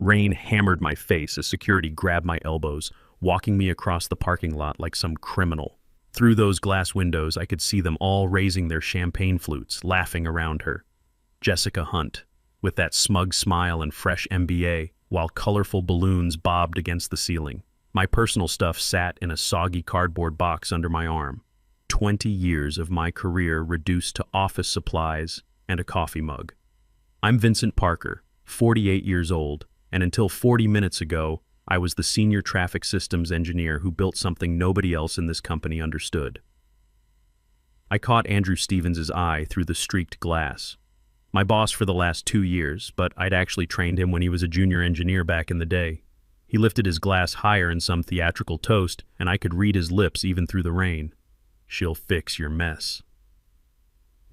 Rain hammered my face as security grabbed my elbows, walking me across the parking lot like some criminal. Through those glass windows, I could see them all raising their champagne flutes, laughing around her. Jessica Hunt, with that smug smile and fresh MBA, while colorful balloons bobbed against the ceiling. My personal stuff sat in a soggy cardboard box under my arm. 20 years of my career reduced to office supplies and a coffee mug. I'm Vincent Parker, 48 years old, and until 40 minutes ago, I was the senior traffic systems engineer who built something nobody else in this company understood. I caught Andrew Stevens' eye through the streaked glass. My boss for the last 2 years, but I'd actually trained him when he was a junior engineer back in the day. He lifted his glass higher in some theatrical toast, and I could read his lips even through the rain. "She'll fix your mess."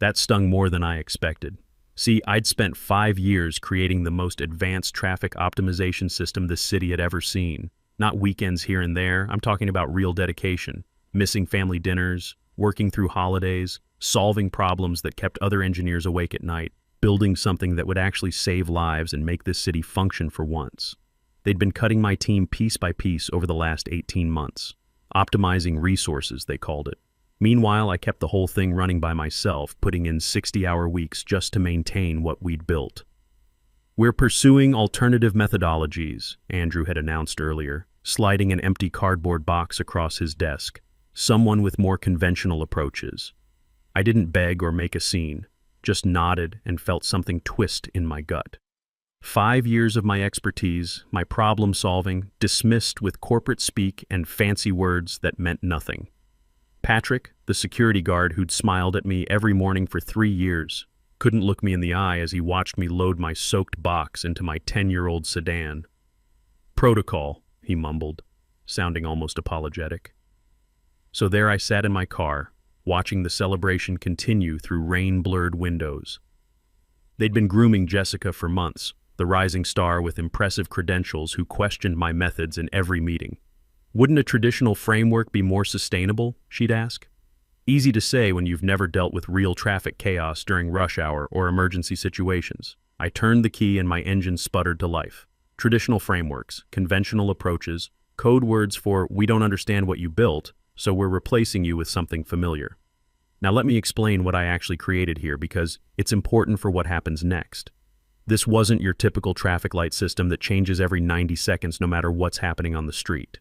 That stung more than I expected. See, I'd spent 5 years creating the most advanced traffic optimization system this city had ever seen. Not weekends here and there, I'm talking about real dedication. Missing family dinners, working through holidays, solving problems that kept other engineers awake at night, building something that would actually save lives and make this city function for once. They'd been cutting my team piece by piece over the last 18 months. Optimizing resources, they called it. Meanwhile, I kept the whole thing running by myself, putting in 60-hour weeks just to maintain what we'd built. "We're pursuing alternative methodologies," Andrew had announced earlier, sliding an empty cardboard box across his desk. "Someone with more conventional approaches." I didn't beg or make a scene, just nodded and felt something twist in my gut. 5 years of my expertise, my problem solving, dismissed with corporate speak and fancy words that meant nothing. Patrick, the security guard who'd smiled at me every morning for 3 years, couldn't look me in the eye as he watched me load my soaked box into my 10-year-old sedan. "Protocol," he mumbled, sounding almost apologetic. So there I sat in my car, watching the celebration continue through rain-blurred windows. They'd been grooming Jessica for months, the rising star with impressive credentials who questioned my methods in every meeting. "Wouldn't a traditional framework be more sustainable?" she'd ask. Easy to say when you've never dealt with real traffic chaos during rush hour or emergency situations. I turned the key and my engine sputtered to life. Traditional frameworks, conventional approaches, code words for "we don't understand what you built, so we're replacing you with something familiar." Now let me explain what I actually created here because it's important for what happens next. This wasn't your typical traffic light system that changes every 90 seconds no matter what's happening on the street.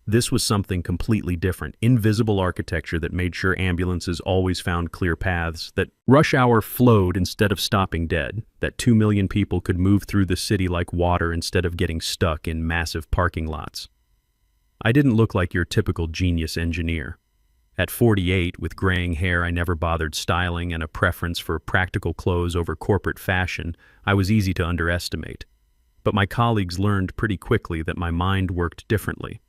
This was something completely different, invisible architecture that made sure ambulances always found clear paths, that rush hour flowed instead of stopping dead, that 2 million people could move through the city like water instead of getting stuck in massive parking lots. I didn't look like your typical genius engineer. At 48, with graying hair I never bothered styling and a preference for practical clothes over corporate fashion, I was easy to underestimate. But my colleagues learned pretty quickly that my mind worked differently.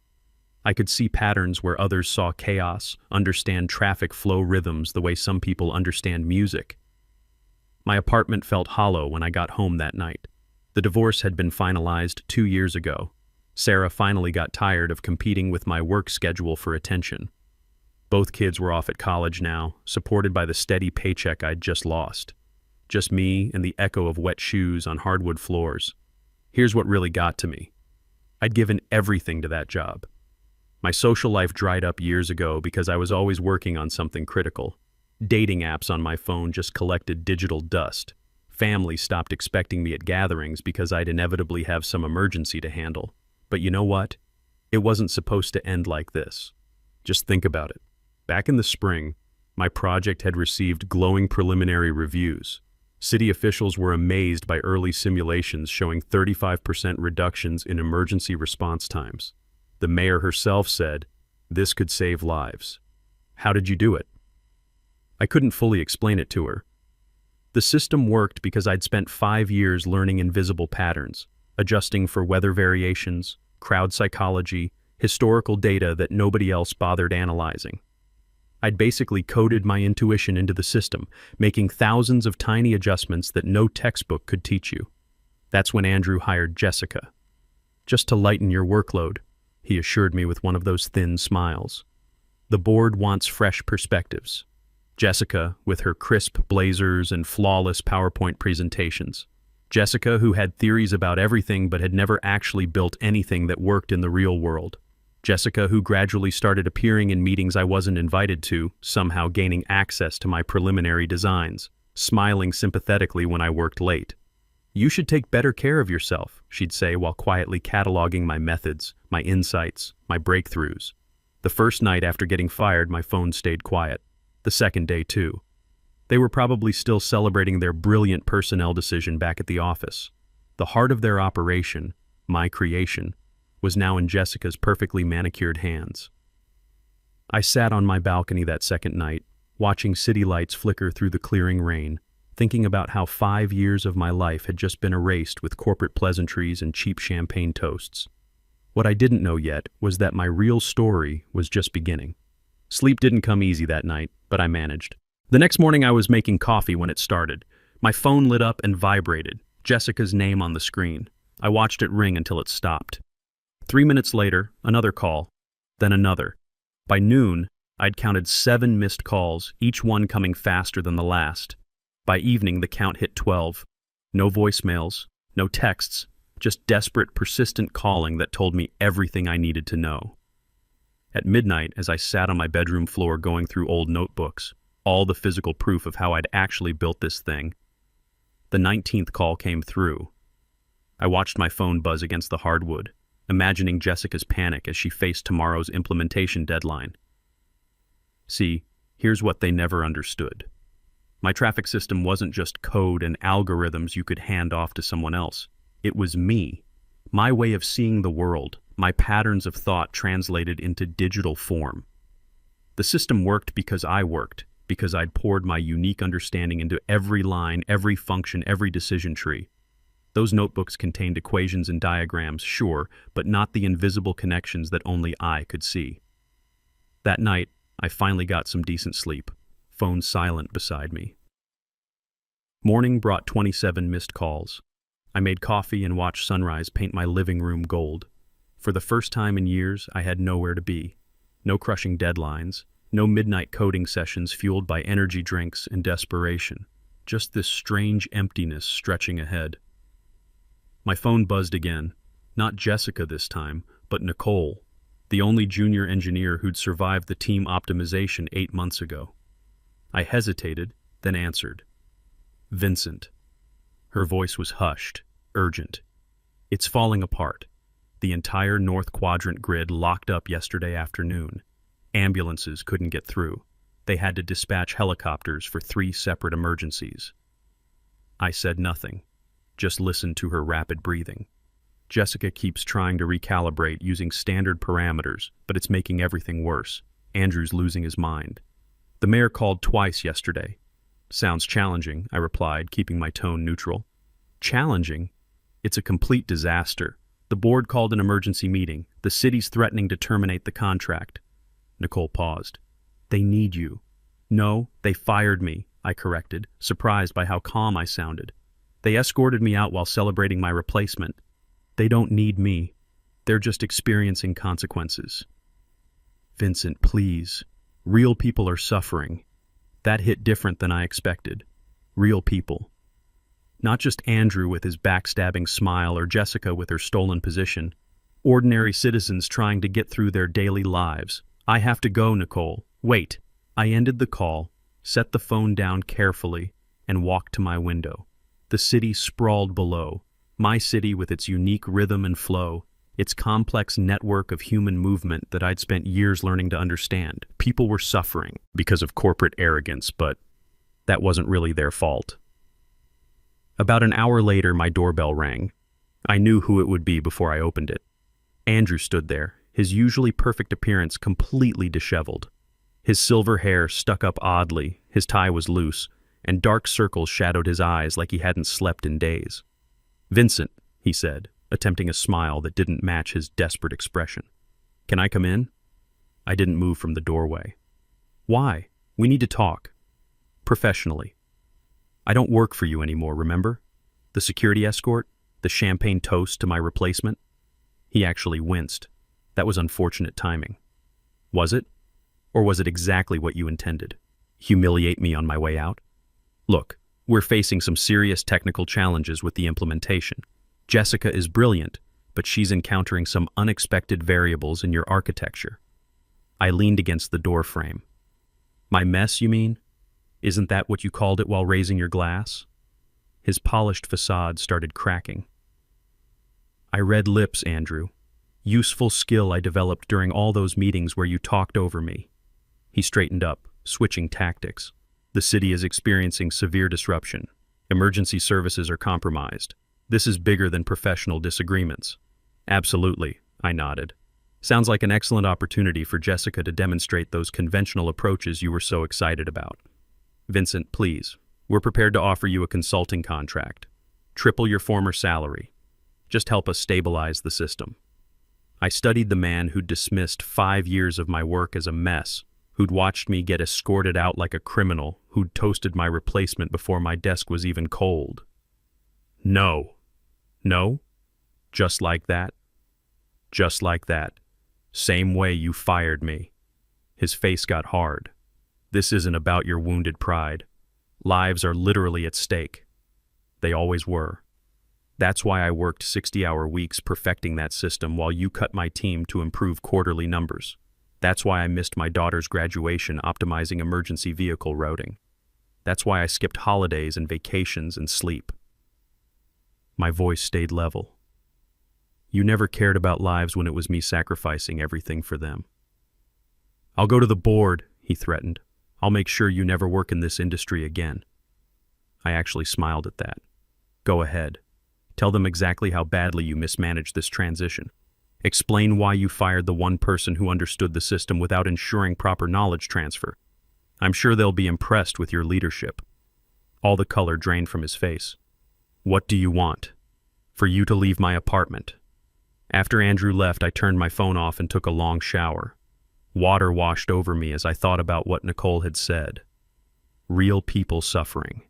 I could see patterns where others saw chaos, understand traffic flow rhythms the way some people understand music. My apartment felt hollow when I got home that night. The divorce had been finalized 2 years ago. Sarah finally got tired of competing with my work schedule for attention. Both kids were off at college now, supported by the steady paycheck I'd just lost. Just me and the echo of wet shoes on hardwood floors. Here's what really got to me. I'd given everything to that job. My social life dried up years ago because I was always working on something critical. Dating apps on my phone just collected digital dust. Family stopped expecting me at gatherings because I'd inevitably have some emergency to handle. But you know what? It wasn't supposed to end like this. Just think about it. Back in the spring, my project had received glowing preliminary reviews. City officials were amazed by early simulations showing 35% reductions in emergency response times. The mayor herself said, "This could save lives." How did you do it? I couldn't fully explain it to her. The system worked because I'd spent 5 years learning invisible patterns, adjusting for weather variations, crowd psychology, historical data that nobody else bothered analyzing. I'd basically coded my intuition into the system, making thousands of tiny adjustments that no textbook could teach you. That's when Andrew hired Jessica. "Just to lighten your workload," he assured me with one of those thin smiles. "The board wants fresh perspectives." Jessica, with her crisp blazers and flawless PowerPoint presentations. Jessica, who had theories about everything but had never actually built anything that worked in the real world. Jessica, who gradually started appearing in meetings I wasn't invited to, somehow gaining access to my preliminary designs, smiling sympathetically when I worked late. "You should take better care of yourself," she'd say while quietly cataloging my methods, my insights, my breakthroughs. The first night after getting fired, my phone stayed quiet. The second day, too. They were probably still celebrating their brilliant personnel decision back at the office. The heart of their operation, my creation, was now in Jessica's perfectly manicured hands. I sat on my balcony that second night, watching city lights flicker through the clearing rain, thinking about how 5 years of my life had just been erased with corporate pleasantries and cheap champagne toasts. What I didn't know yet was that my real story was just beginning. Sleep didn't come easy that night, but I managed. The next morning I was making coffee when it started. My phone lit up and vibrated, Jessica's name on the screen. I watched it ring until it stopped. 3 minutes later, another call, then another. By noon, I'd counted 7 missed calls, each one coming faster than the last. By evening, the count hit 12. No voicemails, no texts, just desperate, persistent calling that told me everything I needed to know. At midnight, as I sat on my bedroom floor going through old notebooks, all the physical proof of how I'd actually built this thing, the 19th call came through. I watched my phone buzz against the hardwood, imagining Jessica's panic as she faced tomorrow's implementation deadline. See, here's what they never understood. My traffic system wasn't just code and algorithms you could hand off to someone else. It was me, my way of seeing the world, my patterns of thought translated into digital form. The system worked because I worked, because I'd poured my unique understanding into every line, every function, every decision tree. Those notebooks contained equations and diagrams, sure, but not the invisible connections that only I could see. That night, I finally got some decent sleep, phone silent beside me. Morning brought 27 missed calls. I made coffee and watched sunrise paint my living room gold. For the first time in years, I had nowhere to be. No crushing deadlines, no midnight coding sessions fueled by energy drinks and desperation. Just this strange emptiness stretching ahead. My phone buzzed again. Not Jessica this time, but Nicole, the only junior engineer who'd survived the team optimization 8 months ago. I hesitated, then answered. Vincent. Her voice was hushed, urgent. It's falling apart. The entire North Quadrant grid locked up yesterday afternoon. Ambulances couldn't get through. They had to dispatch helicopters for 3 separate emergencies. I said nothing, just listened to her rapid breathing. Jessica keeps trying to recalibrate using standard parameters, but it's making everything worse. Andrew's losing his mind. The mayor called twice yesterday. Sounds challenging, I replied, keeping my tone neutral. Challenging? It's a complete disaster. The board called an emergency meeting. The city's threatening to terminate the contract. Nicole paused. They need you. No, they fired me, I corrected, surprised by how calm I sounded. They escorted me out while celebrating my replacement. They don't need me. They're just experiencing consequences. Vincent, please. Real people are suffering. That hit different than I expected. Real people. Not just Andrew with his backstabbing smile or Jessica with her stolen position. Ordinary citizens trying to get through their daily lives. I have to go, Nicole. Wait. I ended the call, set the phone down carefully, and walked to my window. The city sprawled below. My city with its unique rhythm and flow, its complex network of human movement that I'd spent years learning to understand. People were suffering because of corporate arrogance, but that wasn't really their fault. About an hour later, my doorbell rang. I knew who it would be before I opened it. Andrew stood there, his usually perfect appearance completely disheveled. His silver hair stuck up oddly, his tie was loose, and dark circles shadowed his eyes like he hadn't slept in days. Vincent, he said, attempting a smile that didn't match his desperate expression. Can I come in? I didn't move from the doorway. Why? We need to talk. Professionally. I don't work for you anymore, remember? The security escort? The champagne toast to my replacement? He actually winced. That was unfortunate timing. Was it? Or was it exactly what you intended? Humiliate me on my way out? Look, We're facing some serious technical challenges with the implementation. Jessica is brilliant, but she's encountering some unexpected variables in your architecture. I leaned against the door frame. My mess, you mean? Isn't that what you called it while raising your glass? His polished facade started cracking. I read lips, Andrew. Useful skill I developed during all those meetings where you talked over me. He straightened up, switching tactics. The city is experiencing severe disruption. Emergency services are compromised. This is bigger than professional disagreements. Absolutely, I nodded. Sounds like an excellent opportunity for Jessica to demonstrate those conventional approaches you were so excited about. Vincent, please, we're prepared to offer you a consulting contract. Triple your former salary. Just help us stabilize the system. I studied the man who'd dismissed 5 years of my work as a mess, who'd watched me get escorted out like a criminal, who'd toasted my replacement before my desk was even cold. No. No? Just like that? Just like that. Same way you fired me. His face got hard. This isn't about your wounded pride. Lives are literally at stake. They always were. That's why I worked 60-hour weeks perfecting that system while you cut my team to improve quarterly numbers. That's why I missed my daughter's graduation optimizing emergency vehicle routing. That's why I skipped holidays and vacations and sleep. My voice stayed level. You never cared about lives when it was me sacrificing everything for them. I'll go to the board, he threatened. I'll make sure you never work in this industry again. I actually smiled at that. Go ahead. Tell them exactly how badly you mismanaged this transition. Explain why you fired the one person who understood the system without ensuring proper knowledge transfer. I'm sure they'll be impressed with your leadership. All the color drained from his face. What do you want? For you to leave my apartment. After Andrew left, I turned my phone off and took a long shower. Water washed over me as I thought about what Nicole had said. Real people suffering.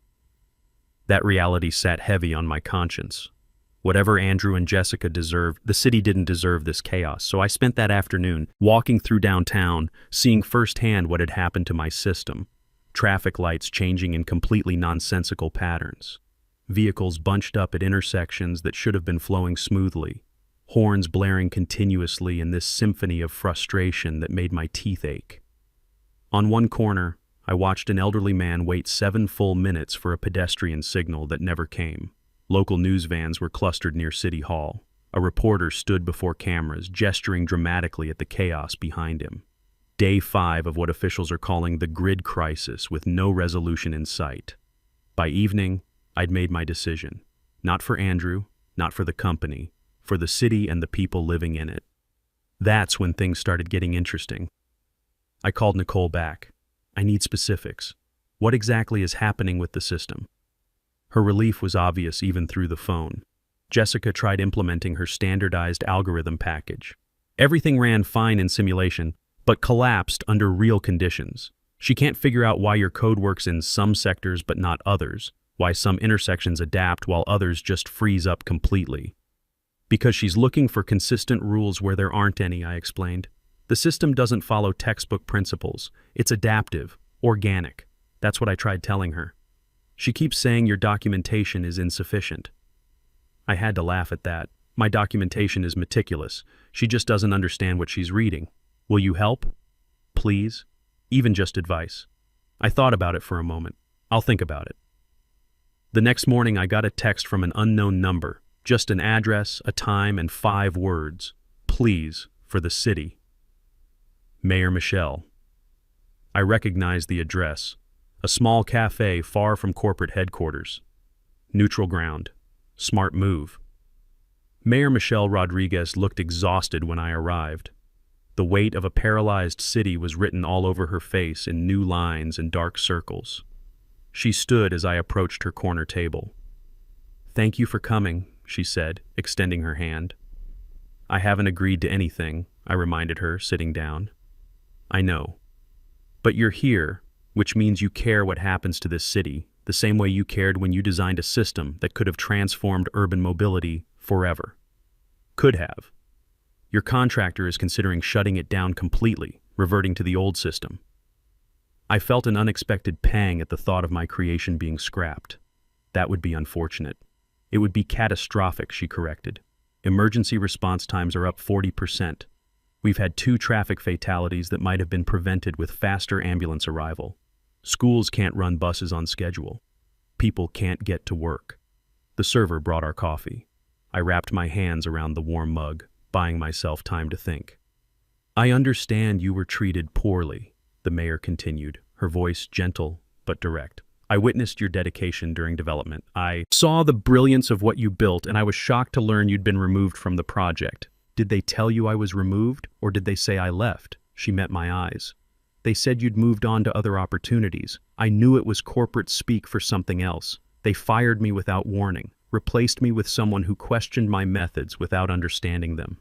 That reality sat heavy on my conscience. Whatever Andrew and Jessica deserved, the city didn't deserve this chaos, so I spent that afternoon walking through downtown, seeing firsthand what had happened to my system. Traffic lights changing in completely nonsensical patterns. Vehicles bunched up at intersections that should have been flowing smoothly. Horns blaring continuously in this symphony of frustration that made my teeth ache. On one corner, I watched an elderly man wait 7 full minutes for a pedestrian signal that never came. Local news vans were clustered near City Hall. A reporter stood before cameras, gesturing dramatically at the chaos behind him. Day 5 of what officials are calling the grid crisis, with no resolution in sight. By evening, I'd made my decision. Not for Andrew, not for the company, for the city and the people living in it. That's when things started getting interesting. I called Nicole back. I need specifics. What exactly is happening with the system? Her relief was obvious even through the phone. Jessica tried implementing her standardized algorithm package. Everything ran fine in simulation, but collapsed under real conditions. She can't figure out why your code works in some sectors but not others, why some intersections adapt while others just freeze up completely. Because she's looking for consistent rules where there aren't any, I explained. The system doesn't follow textbook principles. It's adaptive, organic. That's what I tried telling her. She keeps saying your documentation is insufficient. I had to laugh at that. My documentation is meticulous. She just doesn't understand what she's reading. Will you help? Please? Even just advice. I thought about it for a moment. I'll think about it. The next morning I got a text from an unknown number. Just an address, a time, and 5 words. Please, for the city. Mayor Michelle. I recognized the address. A small cafe far from corporate headquarters. Neutral ground. Smart move. Mayor Michelle Rodriguez looked exhausted when I arrived. The weight of a paralyzed city was written all over her face in new lines and dark circles. She stood as I approached her corner table. Thank you for coming, she said, extending her hand. I haven't agreed to anything, I reminded her, sitting down. I know. But you're here, which means you care what happens to this city, the same way you cared when you designed a system that could have transformed urban mobility forever. Could have. Your contractor is considering shutting it down completely, reverting to the old system. I felt an unexpected pang at the thought of my creation being scrapped. That would be unfortunate. It would be catastrophic, she corrected. Emergency response times are up 40%. We've had 2 traffic fatalities that might have been prevented with faster ambulance arrival. Schools can't run buses on schedule. People can't get to work. The server brought our coffee. I wrapped my hands around the warm mug, buying myself time to think. I understand you were treated poorly, the mayor continued, her voice gentle but direct. I witnessed your dedication during development. I saw the brilliance of what you built, and I was shocked to learn you'd been removed from the project. Did they tell you I was removed, or did they say I left? She met my eyes. They said you'd moved on to other opportunities. I knew it was corporate speak for something else. They fired me without warning, replaced me with someone who questioned my methods without understanding them,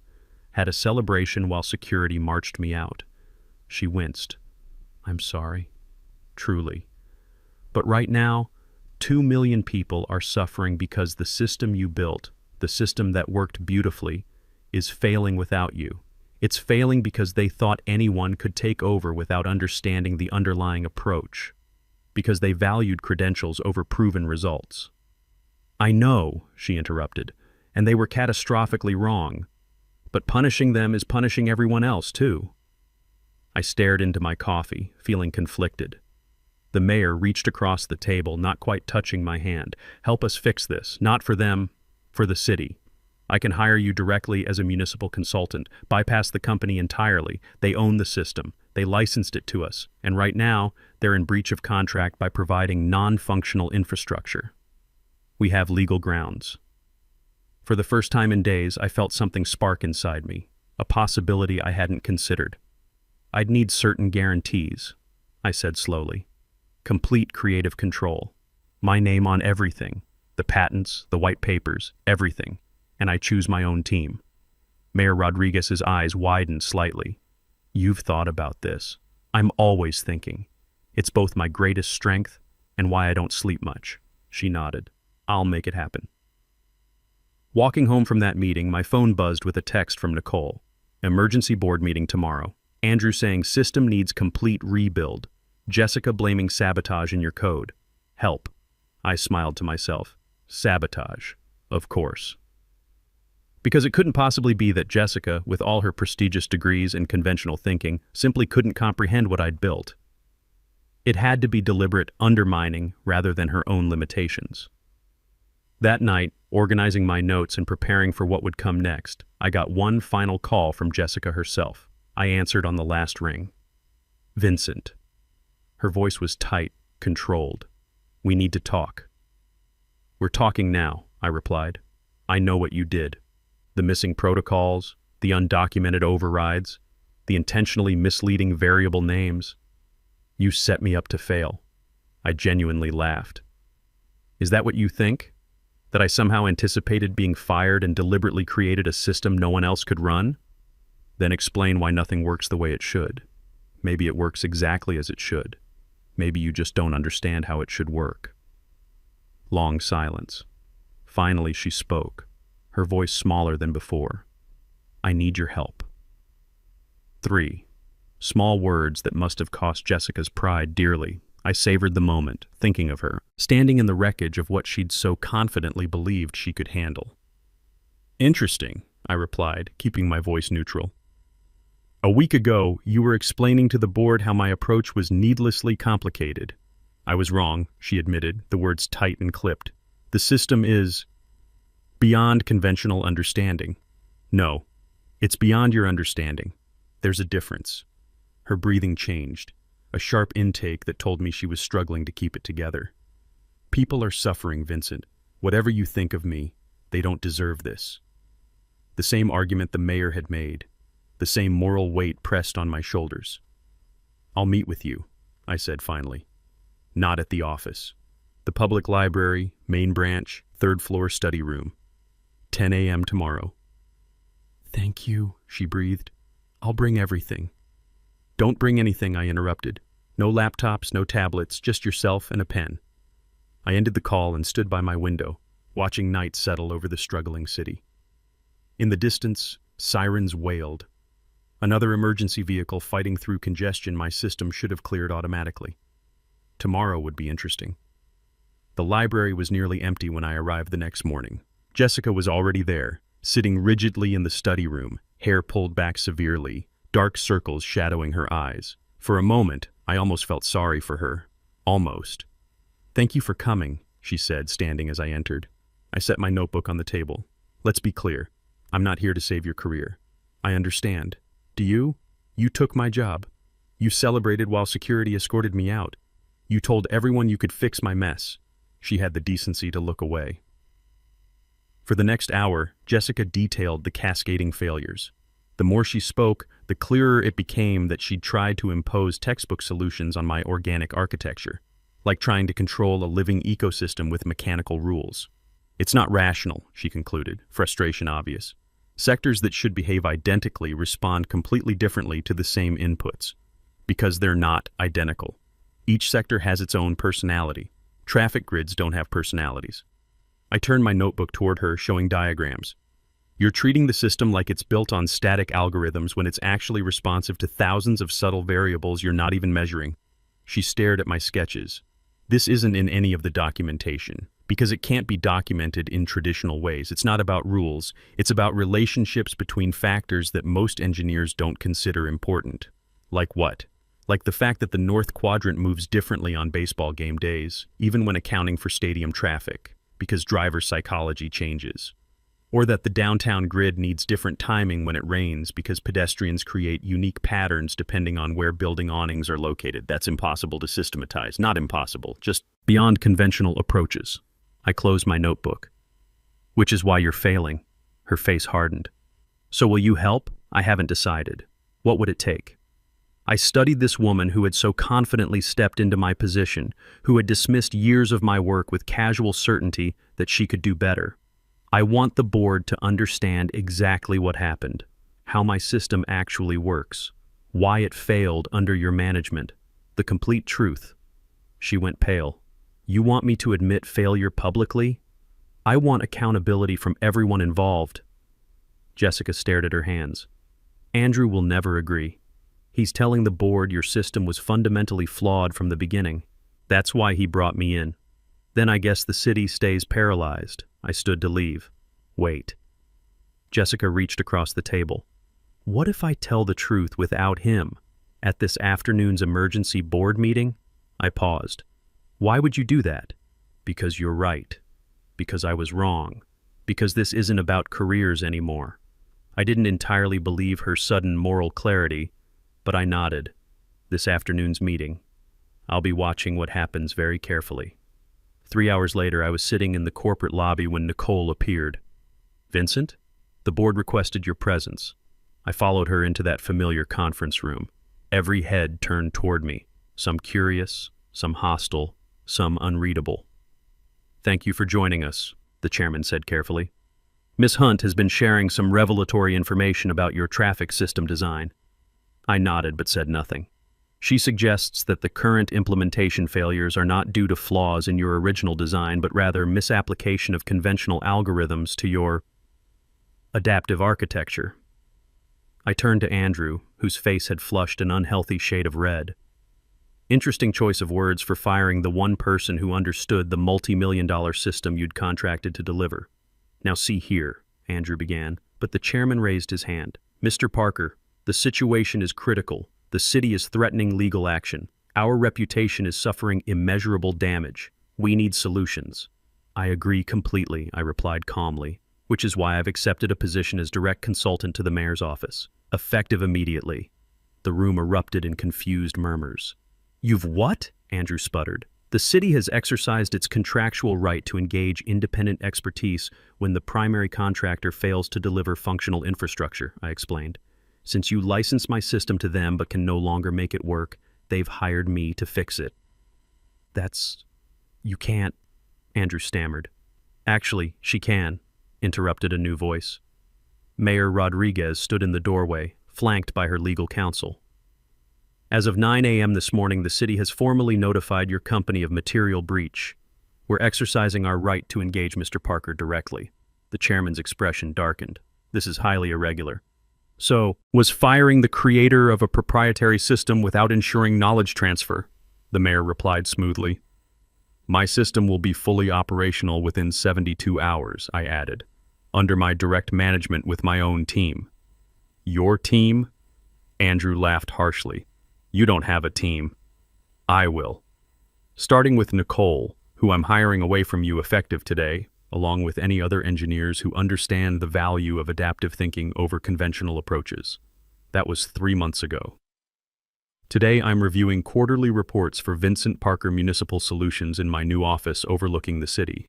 had a celebration while security marched me out. She winced. I'm sorry. Truly. But right now, 2 million people are suffering because the system you built, the system that worked beautifully, is failing without you. It's failing because they thought anyone could take over without understanding the underlying approach, because they valued credentials over proven results. I know, she interrupted, and they were catastrophically wrong, but punishing them is punishing everyone else too. I stared into my coffee, feeling conflicted. The mayor reached across the table, not quite touching my hand. Help us fix this, not for them, for the city. I can hire you directly as a municipal consultant, bypass the company entirely. They own the system. They licensed it to us, and right now, they're in breach of contract by providing non-functional infrastructure. We have legal grounds. For the first time in days, I felt something spark inside me, a possibility I hadn't considered. I'd need certain guarantees, I said slowly. Complete creative control. My name on everything. The patents, the white papers, everything. And I choose my own team. Mayor Rodriguez's eyes widened slightly. You've thought about this. I'm always thinking. It's both my greatest strength and why I don't sleep much. She nodded. I'll make it happen. Walking home from that meeting, my phone buzzed with a text from Nicole. Emergency board meeting tomorrow. Andrew saying system needs complete rebuild. Jessica blaming sabotage in your code. Help. I smiled to myself. Sabotage. Of course. Because it couldn't possibly be that Jessica, with all her prestigious degrees and conventional thinking, simply couldn't comprehend what I'd built. It had to be deliberate undermining rather than her own limitations. That night, organizing my notes and preparing for what would come next, I got one final call from Jessica herself. I answered on the last ring. Vincent. Her voice was tight, controlled. We need to talk. We're talking now, I replied. I know what you did. The missing protocols, the undocumented overrides, the intentionally misleading variable names. You set me up to fail. I genuinely laughed. Is that what you think? That I somehow anticipated being fired and deliberately created a system no one else could run? Then explain why nothing works the way it should. Maybe it works exactly as it should. Maybe you just don't understand how it should work. Long silence. Finally, she spoke, her voice smaller than before. I need your help. 3. Small words that must have cost Jessica's pride dearly. I savored the moment, thinking of her, standing in the wreckage of what she'd so confidently believed she could handle. Interesting, I replied, keeping my voice neutral. A week ago, you were explaining to the board how my approach was needlessly complicated. I was wrong, she admitted, the words tight and clipped. The system is beyond conventional understanding. No, it's beyond your understanding. There's a difference. Her breathing changed, a sharp intake that told me she was struggling to keep it together. People are suffering, Vincent. Whatever you think of me, they don't deserve this. The same argument the mayor had made, the same moral weight pressed on my shoulders. I'll meet with you, I said finally. Not at the office. The public library, main branch, 3rd floor study room. 10 a.m. tomorrow. Thank you, she breathed. I'll bring everything. Don't bring anything, I interrupted. No laptops, no tablets, just yourself and a pen. I ended the call and stood by my window, watching night settle over the struggling city. In the distance, sirens wailed. Another emergency vehicle fighting through congestion my system should have cleared automatically. Tomorrow would be interesting. The library was nearly empty when I arrived the next morning. Jessica was already there, sitting rigidly in the study room, hair pulled back severely, dark circles shadowing her eyes. For a moment, I almost felt sorry for her. Almost. "Thank you for coming," she said, standing as I entered. I set my notebook on the table. "Let's be clear. I'm not here to save your career. I understand. Do you? You took my job. You celebrated while security escorted me out. You told everyone you could fix my mess." She had the decency to look away. For the next hour, Jessica detailed the cascading failures. The more she spoke, the clearer it became that she'd tried to impose textbook solutions on my organic architecture, like trying to control a living ecosystem with mechanical rules. "It's not rational," she concluded, frustration obvious. "Sectors that should behave identically respond completely differently to the same inputs, because they're not identical. Each sector has its own personality. Traffic grids don't have personalities." I turned my notebook toward her, showing diagrams. "You're treating the system like it's built on static algorithms when it's actually responsive to thousands of subtle variables you're not even measuring." She stared at my sketches. "This isn't in any of the documentation, because it can't be documented in traditional ways. It's not about rules. It's about relationships between factors that most engineers don't consider important." "Like what?" "Like the fact that the North Quadrant moves differently on baseball game days, even when accounting for stadium traffic, because driver psychology changes. Or that the downtown grid needs different timing when it rains because pedestrians create unique patterns depending on where building awnings are located. That's impossible to systematize. Not impossible, just beyond conventional approaches." I closed my notebook. "Which is why you're failing." Her face hardened. "So will you help?" "I haven't decided. What would it take?" I studied this woman who had so confidently stepped into my position, who had dismissed years of my work with casual certainty that she could do better. "I want the board to understand exactly what happened, how my system actually works, why it failed under your management, the complete truth." She went pale. "You want me to admit failure publicly? I want accountability from everyone involved." Jessica stared at her hands. "Andrew will never agree. He's telling the board your system was fundamentally flawed from the beginning. That's why he brought me in. Then I guess the city stays paralyzed." I stood to leave. "Wait." Jessica reached across the table. "What if I tell the truth without him? At this afternoon's emergency board meeting?" I paused. "Why would you do that?" "Because you're right. Because I was wrong. Because this isn't about careers anymore." I didn't entirely believe her sudden moral clarity, but I nodded. "This afternoon's meeting. I'll be watching what happens very carefully." 3 hours later, I was sitting in the corporate lobby when Nicole appeared. "Vincent, the board requested your presence." I followed her into that familiar conference room. Every head turned toward me, some curious, some hostile, some unreadable. "Thank you for joining us," the chairman said carefully. "Miss Hunt has been sharing some revelatory information about your traffic system design." I nodded but said nothing. "She suggests that the current implementation failures are not due to flaws in your original design, but rather misapplication of conventional algorithms to your adaptive architecture." I turned to Andrew, whose face had flushed an unhealthy shade of red. "Interesting choice of words for firing the one person who understood the multi-million-dollar system you'd contracted to deliver." "Now see here," Andrew began, but the chairman raised his hand. "Mr. Parker, the situation is critical. The city is threatening legal action. Our reputation is suffering immeasurable damage. We need solutions." "I agree completely," I replied calmly, "which is why I've accepted a position as direct consultant to the mayor's office, effective immediately." The room erupted in confused murmurs. "You've what?" Andrew sputtered. "The city has exercised its contractual right to engage independent expertise when the primary contractor fails to deliver functional infrastructure," I explained. "Since you licensed my system to them but can no longer make it work, they've hired me to fix it." You can't," Andrew stammered. "Actually, she can," interrupted a new voice. Mayor Rodriguez stood in the doorway, flanked by her legal counsel. "As of 9 a.m. this morning, the city has formally notified your company of material breach. We're exercising our right to engage Mr. Parker directly." The chairman's expression darkened. "This is highly irregular." "So, was firing the creator of a proprietary system without ensuring knowledge transfer?" the mayor replied smoothly. My system will be fully operational within 72 hours, I added, under my direct management with my own team. Your team? Andrew laughed harshly. You don't have a team. I will. Starting with Nicole, who I'm hiring away from you effective today, along with any other engineers who understand the value of adaptive thinking over conventional approaches. That was 3 months ago. Today I'm reviewing quarterly reports for Vincent Parker Municipal Solutions in my new office overlooking the city.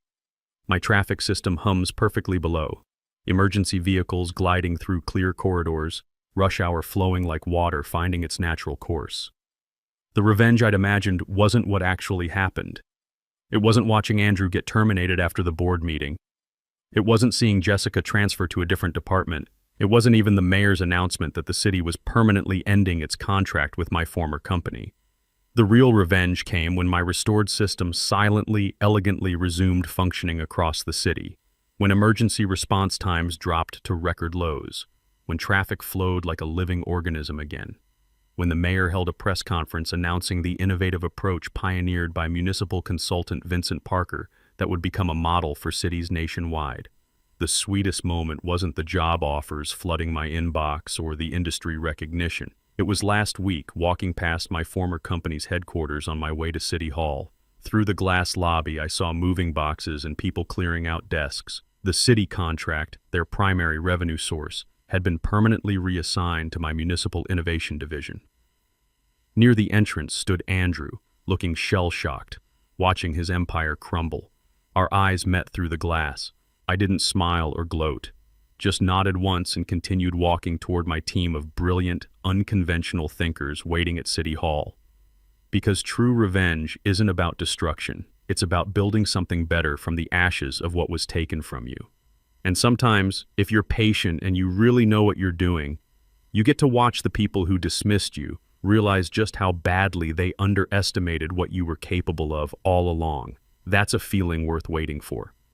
My traffic system hums perfectly below. Emergency vehicles gliding through clear corridors, rush hour flowing like water finding its natural course. The revenge I'd imagined wasn't what actually happened. It wasn't watching Andrew get terminated after the board meeting. It wasn't seeing Jessica transfer to a different department. It wasn't even the mayor's announcement that the city was permanently ending its contract with my former company. The real revenge came when my restored system silently, elegantly resumed functioning across the city, when emergency response times dropped to record lows, when traffic flowed like a living organism again, when the mayor held a press conference announcing the innovative approach pioneered by municipal consultant Vincent Parker that would become a model for cities nationwide. The sweetest moment wasn't the job offers flooding my inbox or the industry recognition. It was last week, walking past my former company's headquarters on my way to City Hall. Through the glass lobby, I saw moving boxes and people clearing out desks. The city contract, their primary revenue source, had been permanently reassigned to my Municipal Innovation Division. Near the entrance stood Andrew, looking shell-shocked, watching his empire crumble. Our eyes met through the glass. I didn't smile or gloat, just nodded once and continued walking toward my team of brilliant, unconventional thinkers waiting at City Hall. Because true revenge isn't about destruction, it's about building something better from the ashes of what was taken from you. And sometimes, if you're patient and you really know what you're doing, you get to watch the people who dismissed you realize just how badly they underestimated what you were capable of all along. That's a feeling worth waiting for.